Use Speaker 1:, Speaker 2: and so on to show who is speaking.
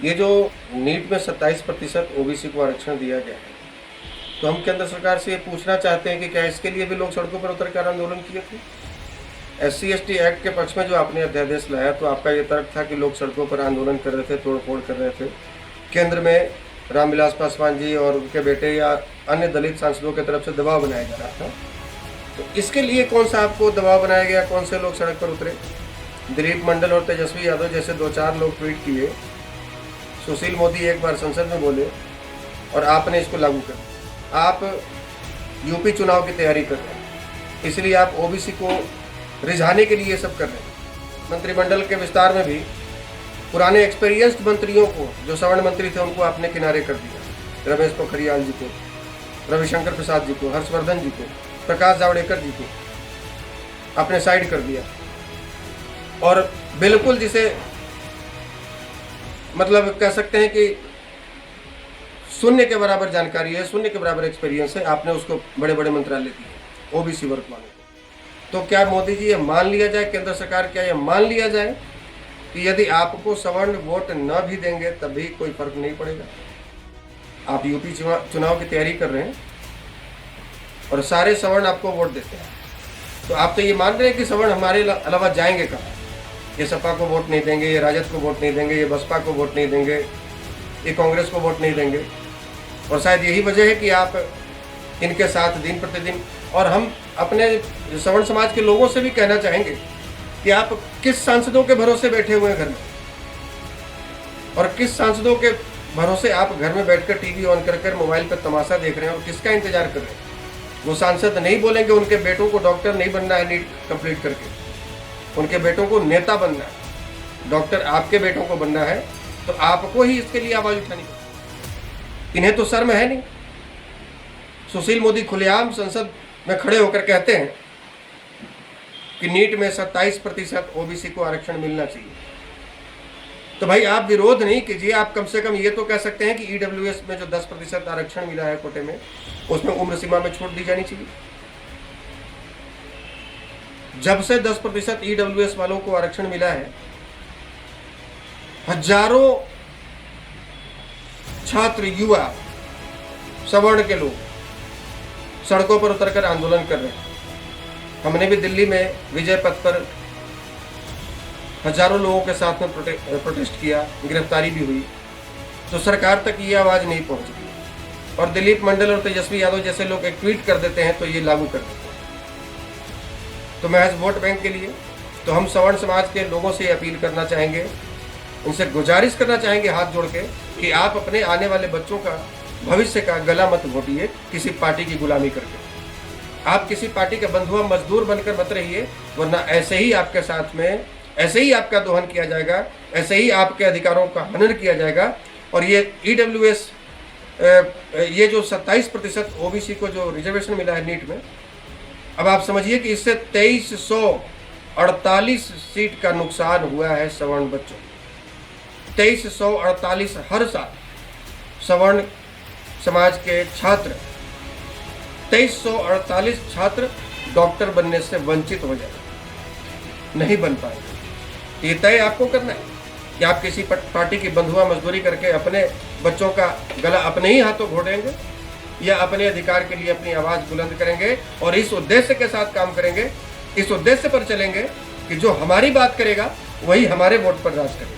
Speaker 1: ये जो नीट में 27% ओबीसी को आरक्षण दिया गया है, तो हम केंद्र सरकार से ये पूछना चाहते हैं कि क्या इसके लिए भी लोग सड़कों पर उतर कर आंदोलन किए थे? SC/ST एक्ट के पक्ष में जो आपने अध्यादेश लाया, तो आपका ये तर्क था कि लोग सड़कों पर आंदोलन कर रहे थे, तोड़फोड़ कर रहे थे। केंद्र में रामविलास पासवान जी और उनके बेटे या अन्य दलित सांसदों की तरफ से दबाव बनाया जा रहा था। तो इसके लिए कौन सा आपको दबाव बनाया गया? कौन से लोग सड़क पर उतरे? दिलीप मंडल और तेजस्वी यादव जैसे 2-4 लोग ट्वीट किए, सुशील मोदी एक बार संसद में बोले और आपने इसको लागू कर दिया। आप यूपी चुनाव की तैयारी कर रहे हैं, इसलिए आप ओबीसी को रिझाने के लिए ये सब कर रहे हैं। मंत्रिमंडल के विस्तार में भी पुराने एक्सपीरियंस्ड मंत्रियों को, जो सवर्ण मंत्री थे, उनको आपने किनारे कर दिया। रमेश पोखरियाल जी को, रविशंकर प्रसाद जी को, हर्षवर्धन जी को, प्रकाश जावड़ेकर जी को आपने साइड कर दिया। और बिल्कुल जिसे मतलब कह सकते हैं कि शून्य के बराबर जानकारी है, शून्य के बराबर एक्सपीरियंस है, आपने उसको बड़े बड़े मंत्रालय दिए ओबीसी वर्ग वालों को। तो क्या मोदी जी ये मान लिया जाए, केंद्र सरकार क्या ये मान लिया जाए कि यदि आपको सवर्ण वोट न भी देंगे तब भी कोई फर्क नहीं पड़ेगा? आप यूपी चुनाव की तैयारी कर रहे हैं और सारे सवर्ण आपको वोट देते हैं, तो आप तो ये मान रहे हैं कि सवर्ण हमारे अलावा जाएंगे कहाँ? ये सपा को वोट नहीं देंगे, ये राजद को वोट नहीं देंगे, ये बसपा को वोट नहीं देंगे, ये कांग्रेस को वोट नहीं देंगे। और शायद यही वजह है कि आप इनके साथ दिन प्रतिदिन। और हम अपने सवर्ण समाज के लोगों से भी कहना चाहेंगे कि आप किस सांसदों के भरोसे बैठे हुए हैं घर में, और किस सांसदों के भरोसे आप घर में बैठकर टीवी ऑन कर मोबाइल पर तमाशा देख रहे हैं और किसका इंतजार कर रहे हैं? वो सांसद नहीं बोलेंगे उनके बेटों को डॉक्टर नहीं बनना है नीट कंप्लीट करके, उनके बेटों को नेता बनना है। डॉक्टर आपके बेटों को बनना है, तो आपको ही इसके लिए आवाज उठानी पड़ेगी। इन्हें तो शर्म है नहीं। सुशील मोदी खुलेआम संसद में खड़े होकर कहते हैं कि नीट में 27% ओबीसी को आरक्षण मिलना चाहिए। तो भाई आप विरोध नहीं कीजिए, आप कम से कम ये तो कह सकते हैं कि ईडब्ल्यूएस में जो 10% आरक्षण मिला है कोटे में, उसमें उम्र सीमा में छूट दी जानी चाहिए। जब से 10% ईडब्ल्यूएस वालों को आरक्षण मिला है, हजारों छात्र, युवा, सवर्ण के लोग सड़कों पर उतरकर आंदोलन कर रहे हैं। हमने भी दिल्ली में विजय पथ पर हजारों लोगों के साथ में प्रोटेस्ट किया, गिरफ्तारी भी हुई, तो सरकार तक ये आवाज़ नहीं पहुंची। और दिलीप मंडल और तेजस्वी यादव जैसे लोग एक ट्वीट कर देते हैं तो ये लागू कर देते हैं। तो महज वोट बैंक के लिए तो हम सवर्ण समाज के लोगों से अपील करना चाहेंगे, उनसे गुजारिश करना चाहेंगे हाथ जोड़ के कि आप अपने आने वाले बच्चों का, भविष्य का गला मत घोटिए किसी पार्टी की गुलामी करके। आप किसी पार्टी का बंधुआ मजदूर बनकर मत रहिए, वरना ऐसे ही आपके साथ में, ऐसे ही आपका दोहन किया जाएगा, ऐसे ही आपके अधिकारों का हनन किया जाएगा। और ये ईडब्ल्यूएस, ये जो 27% ओबीसी को जो रिजर्वेशन मिला है नीट में, अब आप समझिए कि इससे 2348 सीट का नुकसान हुआ है सवर्ण बच्चों। 2348 हर साल सवर्ण समाज के छात्र, 2348 छात्र डॉक्टर बनने से वंचित हो जाएंगे, नहीं बन पाएंगे। ये तय आपको करना है कि आप किसी पार्टी की बंधुआ मजदूरी करके अपने बच्चों का गला अपने ही हाथों घोटेंगे, या अपने अधिकार के लिए अपनी आवाज़ बुलंद करेंगे और इस उद्देश्य के साथ काम करेंगे, इस उद्देश्य पर चलेंगे कि जो हमारी बात करेगा वही हमारे वोट पर राज करेगा।